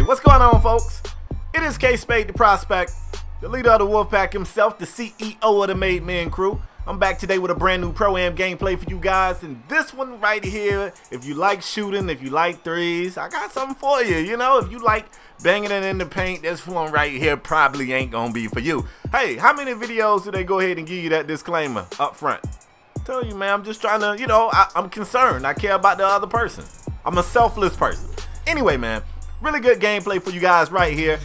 what's going on, folks? It is KspadeTheProspect, the leader of the Wolfpack himself, the CEO of the Made Men crew. I'm back today with a brand new Pro-Am gameplay for you guys, and this one right here, if you like shooting, if you like threes, I got something for you. You know, if you like banging it in the paint, this one right here probably ain't gonna be for you. Hey, how many videos do they go ahead and give you that disclaimer up front? Tell you, man, I'm just trying to, I'm concerned. I care about the other person. I'm a selfless person. Anyway, man, really good gameplay for you guys right here.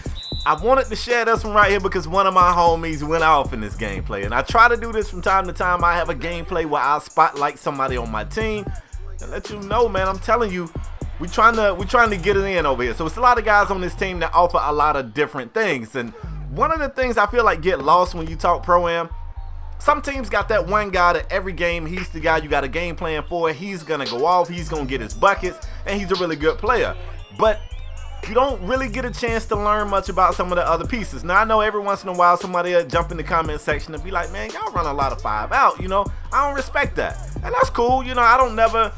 I wanted to share this one right here because one of my homies went off in this gameplay, and I try to do this from time to time. I have a gameplay where I'll spotlight somebody on my team and let you know, man, I'm telling you, we're trying to get it in over here. So it's a lot of guys on this team that offer a lot of different things, and one of the things I feel like get lost when you talk Pro-Am, some teams got that one guy that every game, he's the guy you got a game plan for. He's gonna go off, he's gonna get his buckets, and he's a really good player. But you don't really get a chance to learn much about some of the other pieces. Now, I know every once in a while somebody will jump in the comment section and be like, man, y'all run a lot of 5 out, I don't respect that. And that's cool, I don't never,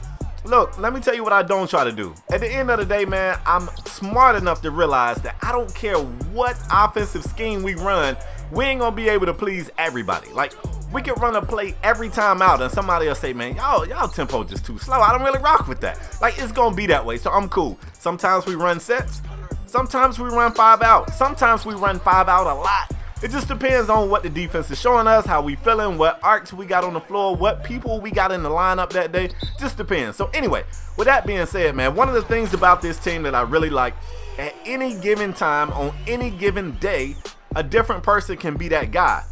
look, let me tell you what I don't try to do. At the end of the day, man, I'm smart enough to realize that I don't care what offensive scheme we run, we ain't gonna be able to please everybody. Like, we can run a play every time out and somebody will say, man, y'all tempo just too slow. I don't really rock with that. Like, it's gonna be that way, so I'm cool. Sometimes we run sets, sometimes we run 5 out, sometimes we run 5 out a lot. It just depends on what the defense is showing us, how we feeling, what arcs we got on the floor, what people we got in the lineup that day. Just depends. So anyway, with that being said, man, one of the things about this team that I really like, at any given time, on any given day, a different person can be that guy.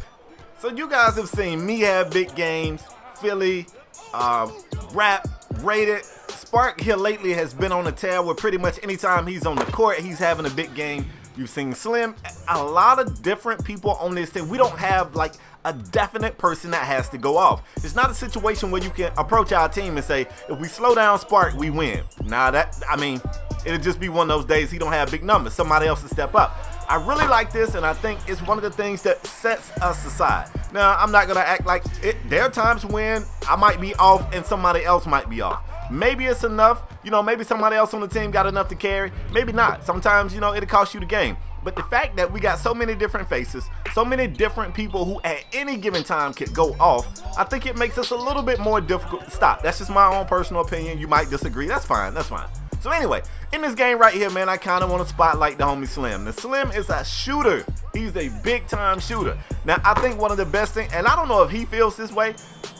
So you guys have seen me have big games, Philly, Rap, Rated. Spark here lately has been on a tear where pretty much anytime he's on the court, he's having a big game. You've seen Slim, a lot of different people on this team. We don't have like a definite person that has to go off. It's not a situation where you can approach our team and say, if we slow down Spark, we win. Nah, it'll just be one of those days he don't have big numbers. Somebody else will step up. I really like this, and I think it's one of the things that sets us aside. Now, I'm not going to act like it. There are times when I might be off and somebody else might be off. Maybe it's enough. Maybe somebody else on the team got enough to carry. Maybe not. Sometimes, it'll cost you the game. But the fact that we got so many different faces, so many different people who at any given time could go off, I think it makes us a little bit more difficult to stop. That's just my own personal opinion. You might disagree. That's fine. That's fine. So anyway, in this game right here, man, I kind of want to spotlight the homie Slim. The Slim is a shooter. He's a big-time shooter. Now, I think one of the best things, and I don't know if he feels this way,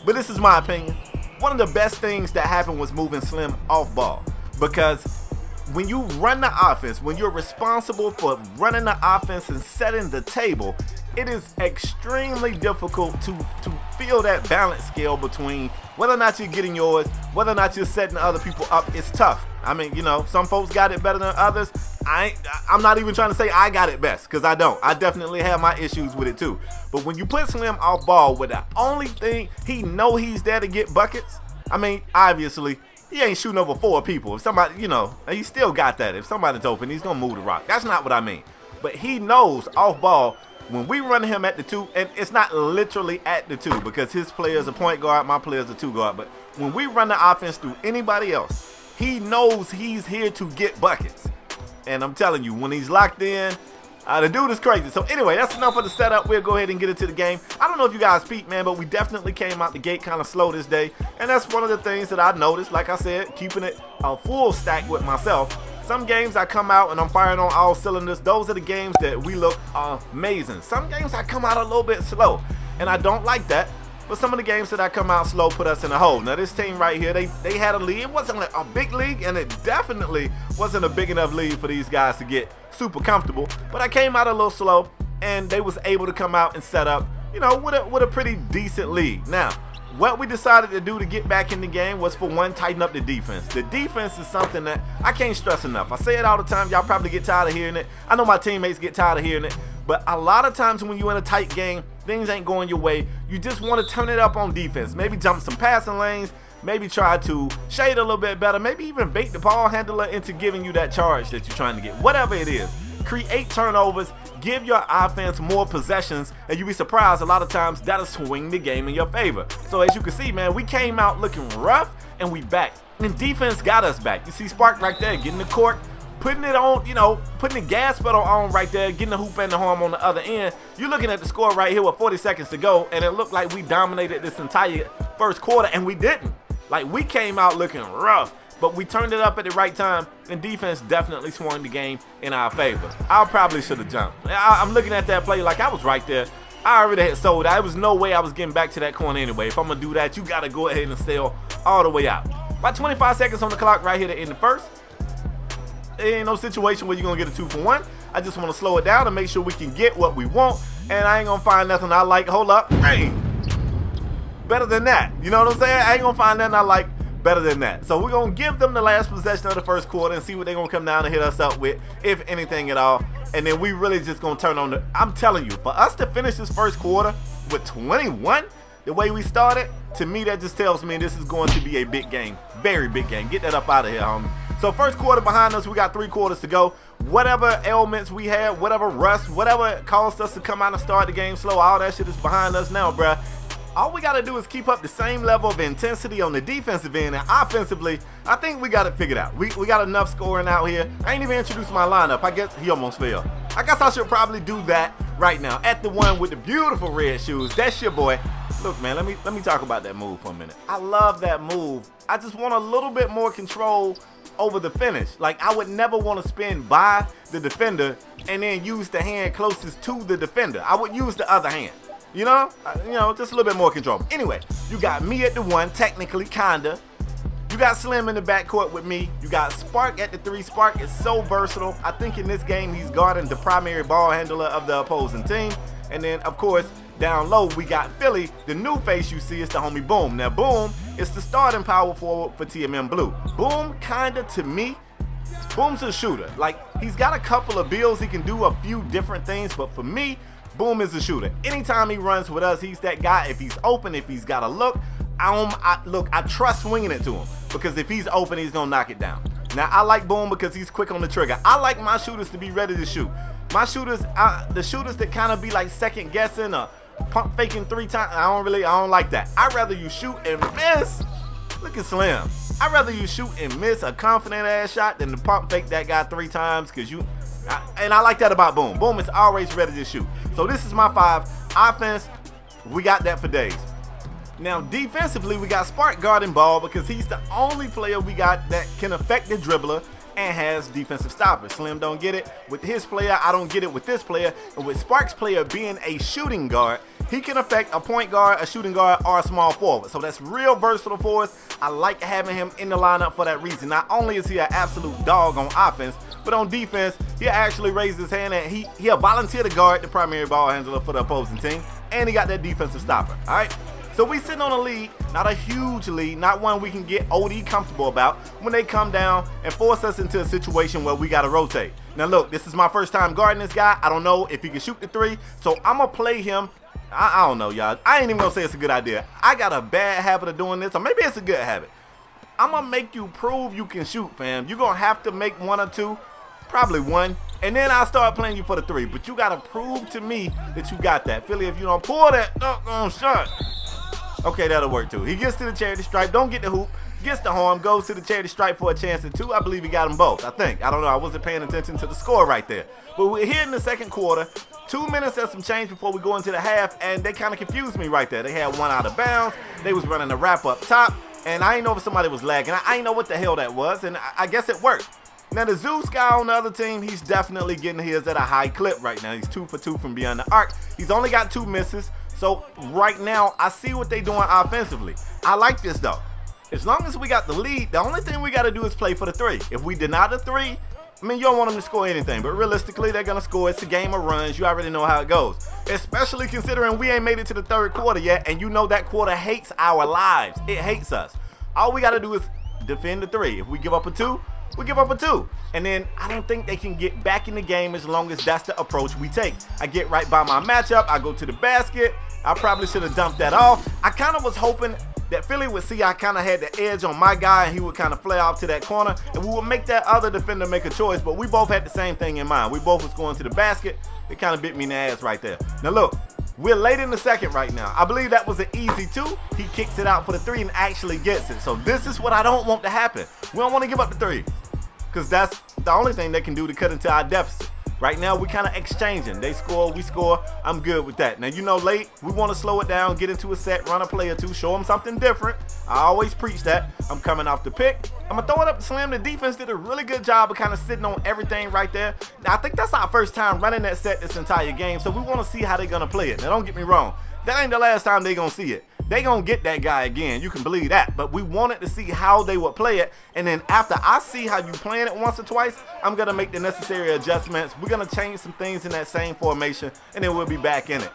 but this is my opinion. One of the best things that happened was moving Slim off ball, because when you run the offense, when you're responsible for running the offense and setting the table, it is extremely difficult to feel that balance scale between whether or not you're getting yours, whether or not you're setting other people up. It's tough. I mean, some folks got it better than others. I'm not even trying to say I got it best, because I don't. I definitely have my issues with it too. But when you put Slim off ball with the only thing he know he's there to get buckets, I mean, obviously, he ain't shooting over 4 people. If somebody, he still got that. If somebody's open, he's going to move the rock. That's not what I mean. But he knows off ball, when we run him at the 2, and it's not literally at the 2 because his player's a point guard, my player's a 2 guard. But when we run the offense through anybody else, he knows he's here to get buckets. And I'm telling you, when he's locked in, the dude is crazy. So anyway, that's enough of the setup. We'll go ahead and get into the game. I don't know if you guys peeped, man, but we definitely came out the gate kind of slow this day. And that's one of the things that I noticed. Like I said, keeping it a full stack with myself. Some games I come out and I'm firing on all cylinders. Those are the games that we look amazing. Some games I come out a little bit slow, and I don't like that. But some of the games that I come out slow put us in a hole. Now this team right here, they had a lead. It wasn't like a big league, and it definitely wasn't a big enough lead for these guys to get super comfortable. But I came out a little slow, and they was able to come out and set up, with a pretty decent lead. Now, what we decided to do to get back in the game was, for one, tighten up the defense. The defense is something that I can't stress enough. I say it all the time. Y'all probably get tired of hearing it. I know my teammates get tired of hearing it. But a lot of times when you're in a tight game, things ain't going your way. You just want to turn it up on defense. Maybe jump some passing lanes. Maybe try to shade a little bit better. Maybe even bait the ball handler into giving you that charge that you're trying to get. Whatever it is. Create turnovers. Give your offense more possessions. And you'll be surprised a lot of times that'll swing the game in your favor. So as you can see, man, we came out looking rough and we back. And defense got us back. You see Spark right there getting the court. putting it on, putting the gas pedal on right there, getting the hoop and the harm on the other end. You're looking at the score right here with 40 seconds to go, and it looked like we dominated this entire first quarter, and we didn't. Like, we came out looking rough, but we turned it up at the right time, and defense definitely swung the game in our favor. I probably should have jumped. I'm looking at that play like I was right there. I already had sold out. There was no way I was getting back to that corner anyway. If I'm going to do that, you got to go ahead and sail all the way out. About 25 seconds on the clock right here to end the first. It ain't no situation where you're going to get a 2-for-1. I just want to slow it down and make sure we can get what we want. And I ain't going to find nothing I like. Hold up. Hey, better than that. You know what I'm saying? I ain't going to find nothing I like better than that. So we're going to give them the last possession of the first quarter and see what they're going to come down and hit us up with, if anything at all. And then we really just going to turn on the... I'm telling you, for us to finish this first quarter with 21, the way we started, to me, that just tells me this is going to be a big game. Very big game. Get that up out of here, homie. So first quarter behind us, we got 3 quarters to go. Whatever ailments we had, whatever rust, whatever caused us to come out and start the game slow, all that shit is behind us now, bruh. All we got to do is keep up the same level of intensity on the defensive end, and offensively, I think we got it figured out. We got enough scoring out here. I ain't even introduced my lineup. I guess he almost fell. I guess I should probably do that right now. At the one with the beautiful red shoes, that's your boy. Look, man, let me talk about that move for a minute. I love that move. I just want a little bit more control over the finish. Like, I would never want to spin by the defender and then use the hand closest to the defender. I would use the other hand. You know, just a little bit more control. Anyway, you got me at the 1, technically, kinda. You got Slim in the backcourt with me. You got Spark at the 3. Spark is so versatile. I think in this game, he's guarding the primary ball handler of the opposing team. And then, of course, down low, we got Philly. The new face you see is the homie Boom. Now, Boom is the starting power forward for TMM Blue. Boom, kinda, to me, Boom's a shooter. Like, he's got a couple of builds. He can do a few different things, but for me, Boom is a shooter. Anytime he runs with us, he's that guy. If he's open, if he's got a look, I trust swinging it to him, because if he's open, he's gonna knock it down. Now, I like Boom because he's quick on the trigger. I like my shooters to be ready to shoot. My shooters, the shooters that kind of be like second guessing or pump faking 3 times, I don't like that. I'd rather you shoot and miss. Look at Slim. I'd rather you shoot and miss a confident ass shot than to pump fake that guy 3 times, because and I like that about Boom. Boom is always ready to shoot. So this is my 5. Offense, we got that for days. Now defensively, we got Spark guarding ball because he's the only player we got that can affect the dribbler and has defensive stoppers. Slim don't get it with his player. I don't get it with this player. And with Spark's player being a shooting guard, he can affect a point guard, a shooting guard, or a small forward. So that's real versatile for us. I like having him in the lineup for that reason. Not only is he an absolute dog on offense, but on defense, he'll actually raise his hand and he'll volunteer to guard the primary ball handler for the opposing team. And he got that defensive stopper, all right? So we sitting on a lead, not a huge lead, not one we can get OD comfortable about when they come down and force us into a situation where we got to rotate. Now look, this is my first time guarding this guy. I don't know if he can shoot the 3, so I'm going to play him. I don't know, y'all. I ain't even going to say it's a good idea. I got a bad habit of doing this, or maybe it's a good habit. I'm going to make you prove you can shoot, fam. You're going to have to make 1 or 2, probably 1, and then I'll start playing you for the 3. But you got to prove to me that you got that. Philly, if you don't pull that shot, okay, that'll work too. He gets to the charity stripe, don't get the hoop, gets the horn, goes to the charity stripe for a chance at 2. I believe he got them both, I think. I don't know, I wasn't paying attention to the score right there. But we're here in the second quarter, 2 minutes and some change before we go into the half, and they kind of confused me right there. They had 1 out of bounds, they was running a wrap up top, and I didn't know if somebody was lagging. I didn't know what the hell that was, and I guess it worked. Now the Zeus guy on the other team, he's definitely getting his at a high clip right now. He's 2 for 2 from beyond the arc. He's only got 2 misses. So right now, I see what they're doing offensively. I like this though. As long as we got the lead, the only thing we got to do is play for the 3. If we deny the 3, I mean, you don't want them to score anything, but realistically, they're going to score. It's a game of runs. You already know how it goes, especially considering we ain't made it to the 3rd quarter yet, and you know that quarter hates our lives. It hates us. All we got to do is defend the 3. If we give up a 2, we give up a 2. And then I don't think they can get back in the game as long as that's the approach we take. I get right by my matchup. I go to the basket. I probably should have dumped that off. I kind of was hoping that Philly would see I kind of had the edge on my guy and he would kind of flare off to that corner and we would make that other defender make a choice, but we both had the same thing in mind. We both was going to the basket. It kind of bit me in the ass right there. Now look, we're late in the second right now. I believe that was an easy 2. He kicks it out for the 3 and actually gets it. So this is what I don't want to happen. We don't want to give up the 3 because that's the only thing they can do to cut into our deficit. Right now, we kind of exchanging. They score, we score. I'm good with that. Now, you know, late, we want to slow it down, get into a set, run a play or two, show them something different. I always preach that. I'm coming off the pick. I'm going to throw it up to Slim. The defense did a really good job of kind of sitting on everything right there. Now, I think that's our first time running that set this entire game, so we want to see how they're going to play it. Now, don't get me wrong. That ain't the last time they're going to see it. They gonna get that guy again, you can believe that. But we wanted to see how they would play it, and then after I see how you playing it once or twice, I'm gonna make the necessary adjustments. We're gonna change some things in that same formation, and then we'll be back in it.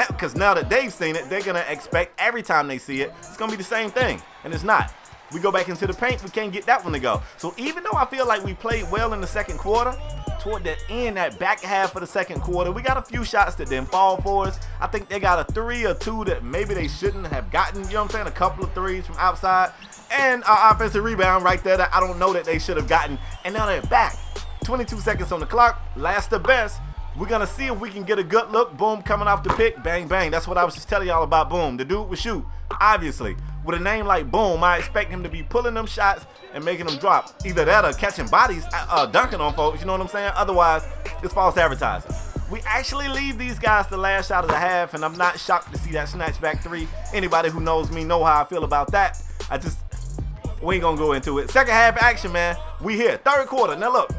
Because now that they've seen it, they're gonna expect every time they see it, it's gonna be the same thing, and it's not. We go back into the paint, we can't get that one to go. So even though I feel like we played well in the second quarter, toward the end, that back half of the second quarter, we got a few shots that didn't fall for us. I think they got a 3 or 2 that maybe they shouldn't have gotten, you know what I'm saying? A couple of threes from outside. And our offensive rebound right there that I don't know that they should have gotten. And now they're back. 22 seconds on the clock. Last the best. We're going to see if we can get a good look. Boom, coming off the pick. Bang, bang. That's what I was just telling y'all about Boom. The dude would shoot. Obviously, with a name like Boom, I expect him to be pulling them shots and making them drop. Either that or catching bodies, dunking on folks, you know what I'm saying? Otherwise, it's false advertising. We actually leave these guys the last shot of the half, and I'm not shocked to see that snatchback 3. Anybody who knows me know how I feel about that. We ain't gonna go into it. Second half action, man. We here. Third quarter. Now look,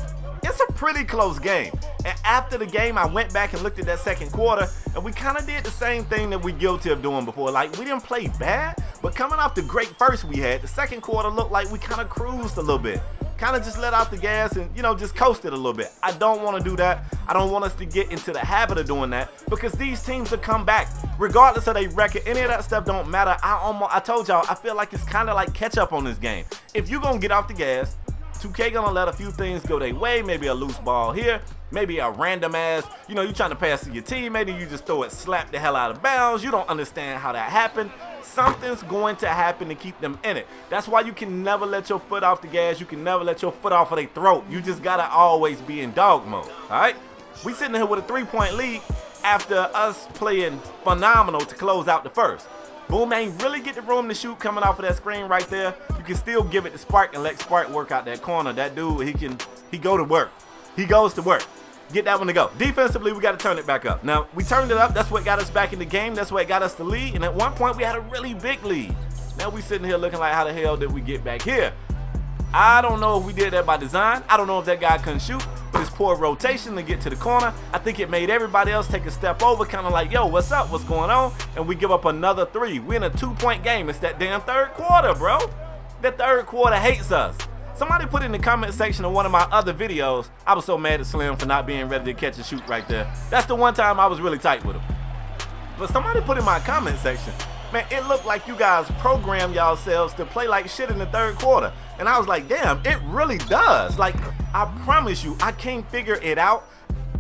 it's a pretty close game. And after the game, I went back and looked at that second quarter, and we kind of did the same thing that we guilty of doing before. Like, we didn't play bad, but coming off the great first we had, the second quarter looked like we kind of cruised a little bit. Kind of just let out the gas and, you know, just coasted a little bit. I don't want to do that. I don't want us to get into the habit of doing that, because these teams will come back. Regardless of their record, any of that stuff don't matter. I told y'all, I feel like it's kind of like catch up on this game. If you're going to get off the gas, 2K gonna let a few things go their way, maybe a loose ball here, maybe a random ass, you know, you trying to pass to your team, maybe you just throw it, slap the hell out of bounds, you don't understand how that happened. Something's going to happen to keep them in it. That's why you can never let your foot off the gas, you can never let your foot off of their throat. You just gotta always be in dog mode, alright? We sitting here with a 3-point lead after us playing phenomenal to close out the first. Boom ain't really get the room to shoot coming off of that screen right there. You can still give it to Spark and let Spark work out that corner. That dude, he go to work. He goes to work. Get that one to go. Defensively, we got to turn it back up. Now, we turned it up. That's what got us back in the game. That's what got us the lead. And at one point, we had a really big lead. Now we sitting here looking like, how the hell did we get back here? I don't know if we did that by design. I don't know if that guy couldn't shoot, but his poor rotation to get to the corner, I think it made everybody else take a step over, kind of like, yo, what's up? What's going on? And we give up another 3. We're in a 2-point game. It's that damn third quarter, bro. That third quarter hates us. Somebody put in the comment section of one of my other videos, I was so mad at Slim for not being ready to catch and shoot right there. That's the one time I was really tight with him. But somebody put in my comment section, man, it looked like you guys programmed yourselves to play like shit in the third quarter. And I was like, damn, it really does. Like, I promise you, I can't figure it out.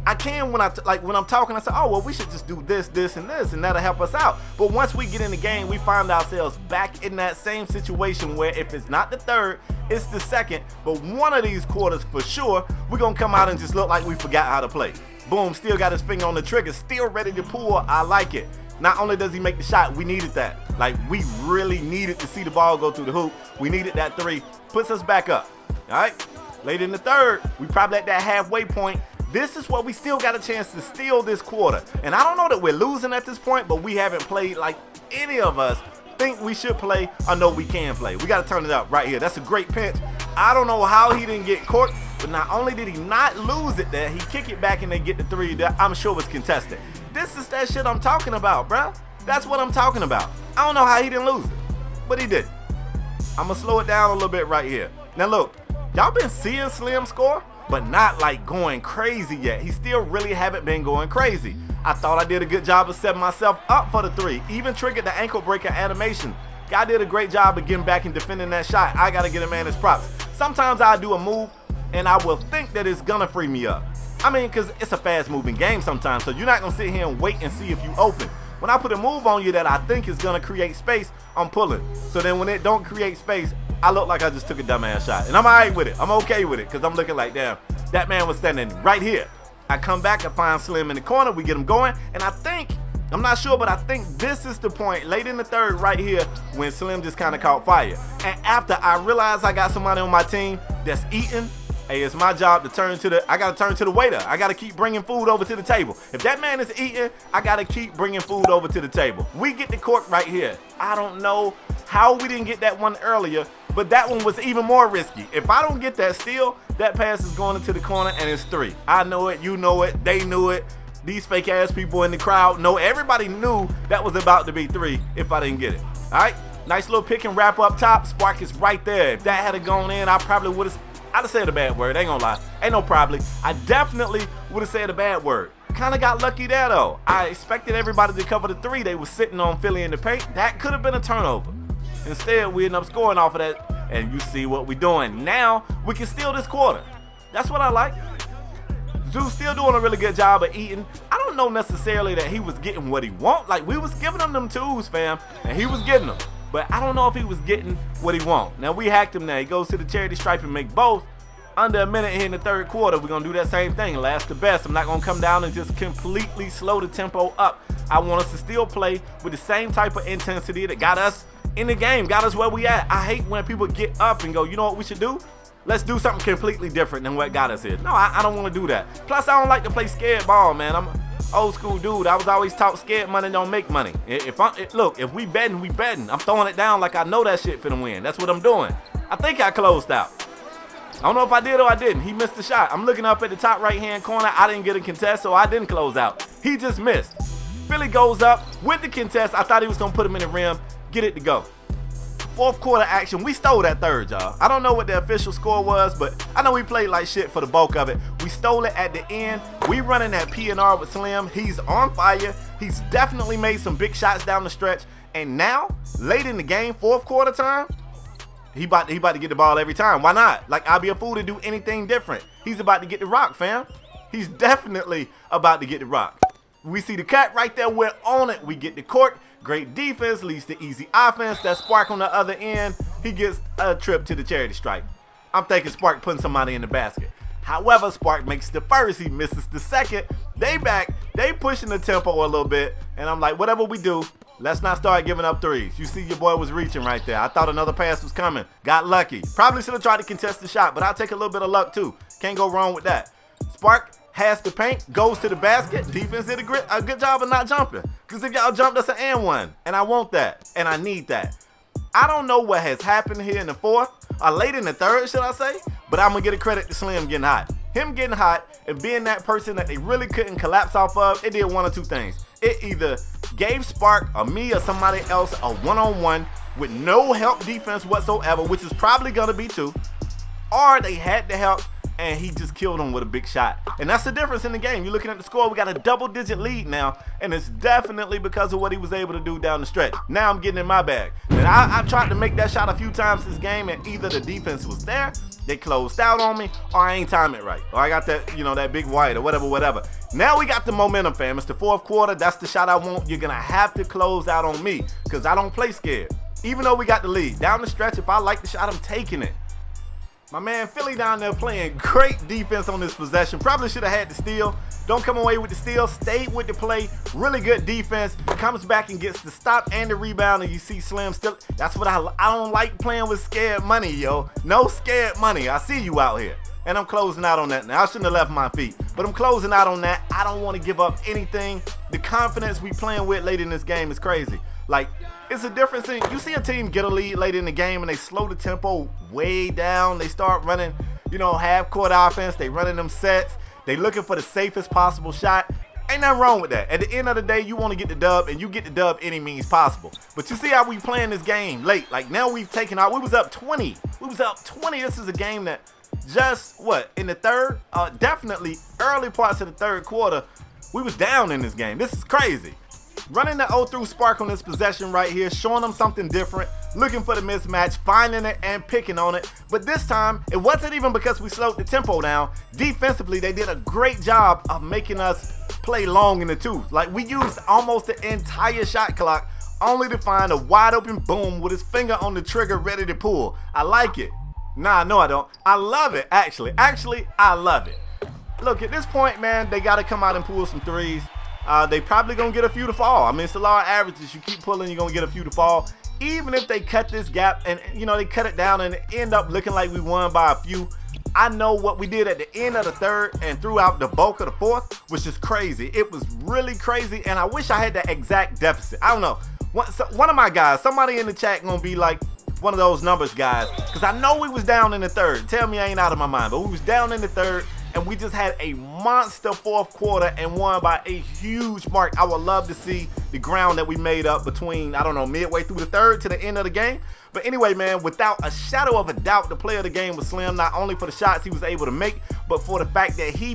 I can when I'm talking, I say, oh, well, we should just do this, this, and this, and that'll help us out. But once we get in the game, we find ourselves back in that same situation where if it's not the third, it's the second. But one of these quarters for sure, we're going to come out and just look like we forgot how to play. Boom, still got his finger on the trigger, still ready to pull. I like it. Not only does he make the shot, we needed that. Like, we really needed to see the ball go through the hoop. We needed that 3. Puts us back up. All right? Late in the third, we probably at that halfway point. This is where we still got a chance to steal this quarter. And I don't know that we're losing at this point, but we haven't played like any of us think we should play or know we can play. We got to turn it up right here. That's a great pinch. I don't know how he didn't get caught, but not only did he not lose it there, he kick it back and they get the 3 that I'm sure was contested. This is that shit I'm talking about, bruh. That's what I'm talking about. I don't know how he didn't lose it, but he did. I'm going to slow it down a little bit right here. Now look, y'all been seeing Slim score, but not like going crazy yet. He still really haven't been going crazy. I thought I did a good job of setting myself up for the 3. Even triggered the ankle breaker animation. Guy did a great job of getting back and defending that shot. I got to get a man his props. Sometimes I do a move and I will think that it's going to free me up. I mean, because it's a fast moving game sometimes, so you're not going to sit here and wait and see if you open. When I put a move on you that I think is going to create space, I'm pulling. So then when it don't create space, I look like I just took a dumbass shot. And I'm all right with it. I'm okay with it because I'm looking like, damn, that man was standing right here. I come back, I find Slim in the corner, we get him going, and I think, I'm not sure, but I think this is the point late in the third right here when Slim just kind of caught fire. And after I realized I got somebody on my team that's eating, Hey, it's my job to I gotta turn to the waiter. I gotta keep bringing food over to the table. If that man is eating, I gotta keep bringing food over to the table. We get the cork right here. I don't know how we didn't get that one earlier, but that one was even more risky. If I don't get that steal, that pass is going into the corner and it's 3. I know it, you know it, they knew it. These fake ass people in the crowd know. Everybody knew that was about to be 3 if I didn't get it. All right, nice little pick and wrap up top. Spark is right there. If that had gone in, I probably would have. I'd have said a bad word, ain't gonna lie. Ain't no probably. I definitely would have said a bad word. Kind of got lucky there though. I expected everybody to cover the 3. They was sitting on Philly in the paint. That could have been a turnover. Instead, we ended up scoring off of that, and you see what we're doing. Now, we can steal this quarter. That's what I like. Zeus still doing a really good job of eating. I don't know necessarily that he was getting what he want. Like, we was giving him them twos, fam, and he was getting them. But I don't know if he was getting what he want. Now, we hacked him now. He goes to the charity stripe and make both. Under a minute here in the third quarter, we're going to do that same thing. Last the best. I'm not going to come down and just completely slow the tempo up. I want us to still play with the same type of intensity that got us in the game, got us where we at. I hate when people get up and go, you know what we should do? Let's do something completely different than what got us here. No, I don't want to do that. Plus, I don't like to play scared ball, man. I'm an old school dude. I was always taught scared money don't make money. Look, if we betting, we betting. I'm throwing it down like I know that shit finna win. That's what I'm doing. I think I closed out. I don't know if I did or I didn't. He missed the shot. I'm looking up at the top right-hand corner. I didn't get a contest, so I didn't close out. He just missed. Philly goes up with the contest. I thought he was going to put him in the rim. Get it to go. Fourth quarter action. We stole that third, y'all. I don't know what the official score was, but I know we played like shit for the bulk of it. We stole it at the end. We running that P&R with Slim. He's on fire. He's definitely made some big shots down the stretch. And now, late in the game, fourth quarter time, he about to get the ball every time. Why not? Like, I'll be a fool to do anything different. He's about to get the rock, fam. He's definitely about to get the rock. We see the cut right there. We're on it. We get the cork. Great defense leads to easy offense. That Spark on the other end, he gets a trip to the charity stripe. I'm thinking Spark putting somebody in the basket. However, Spark makes the first. He misses the second. They back. They pushing the tempo a little bit. And I'm like, whatever we do, let's not start giving up threes. You see your boy was reaching right there. I thought another pass was coming. Got lucky. Probably should have tried to contest the shot, but I'll take a little bit of luck too. Can't go wrong with that. Spark has the paint, goes to the basket. Defense did a good job of not jumping. Because if y'all jumped, that's an and one. And I want that. And I need that. I don't know what has happened here in the fourth, or late in the third, should I say? But I'm going to get a credit to Slim getting hot. Him getting hot and being that person that they really couldn't collapse off of, it did one or two things. It either gave Spark or me or somebody else a one-on-one with no help defense whatsoever, which is probably going to be 2, or they had the help and he just killed him with a big shot. And that's the difference in the game. You're looking at the score, we got a double-digit lead now, and it's definitely because of what he was able to do down the stretch. Now I'm getting in my bag. And I tried to make that shot a few times this game, and either the defense was there, they closed out on me, or I ain't time it right. Or I got that, that big white or whatever. Now we got the momentum, fam. It's the fourth quarter. That's the shot I want. You're going to have to close out on me because I don't play scared. Even though we got the lead. Down the stretch, if I like the shot, I'm taking it. My man Philly down there playing great defense on this possession. Probably should have had the steal. Don't come away with the steal. Stayed with the play. Really good defense. Comes back and gets the stop and the rebound. And you see Slim still. That's what I don't like playing with scared money, yo. No scared money. I see you out here. And I'm closing out on that now. I shouldn't have left my feet. But I'm closing out on that. I don't want to give up anything. The confidence we playing with late in this game is crazy. Like, it's a difference in, you see a team get a lead late in the game and they slow the tempo way down. They start running, half-court offense. They running them sets. They looking for the safest possible shot. Ain't nothing wrong with that. At the end of the day, you want to get the dub, and you get the dub any means possible. But you see how we playing this game late. Like, now we've taken out. We was up 20. This is a game that just, in the third? Definitely early parts of the third quarter, we was down in this game. This is crazy. Running the 0 through Spark on this possession right here, showing them something different, looking for the mismatch, finding it, and picking on it. But this time, it wasn't even because we slowed the tempo down. Defensively, they did a great job of making us play long in the twos. Like, we used almost the entire shot clock only to find a wide open boom with his finger on the trigger ready to pull. I like it. Nah, no, I don't. I love it, actually. I love it. Look, at this point, man, they got to come out and pull some threes. They probably going to get a few to fall. I mean, it's the law of averages. You keep pulling, you're going to get a few to fall. Even if they cut this gap and, they cut it down and end up looking like we won by a few, I know what we did at the end of the third and throughout the bulk of the fourth was just crazy. It was really crazy, and I wish I had the exact deficit. I don't know. One of my guys, somebody in the chat gonna be like one of those numbers guys, because I know we was down in the third. Tell me I ain't out of my mind, but we was down in the third, and we just had a monster fourth quarter and won by a huge mark. I would love to see the ground that we made up between, I don't know, midway through the third to the end of the game. But anyway, man, without a shadow of a doubt, the player of the game was Slim, not only for the shots he was able to make, but for the fact that he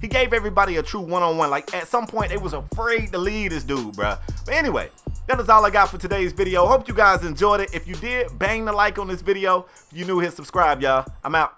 gave everybody a true one-on-one. Like, at some point, they was afraid to lead this dude, bruh. But anyway, that is all I got for today's video. Hope you guys enjoyed it. If you did, bang the like on this video. If you new, hit subscribe, y'all. I'm out.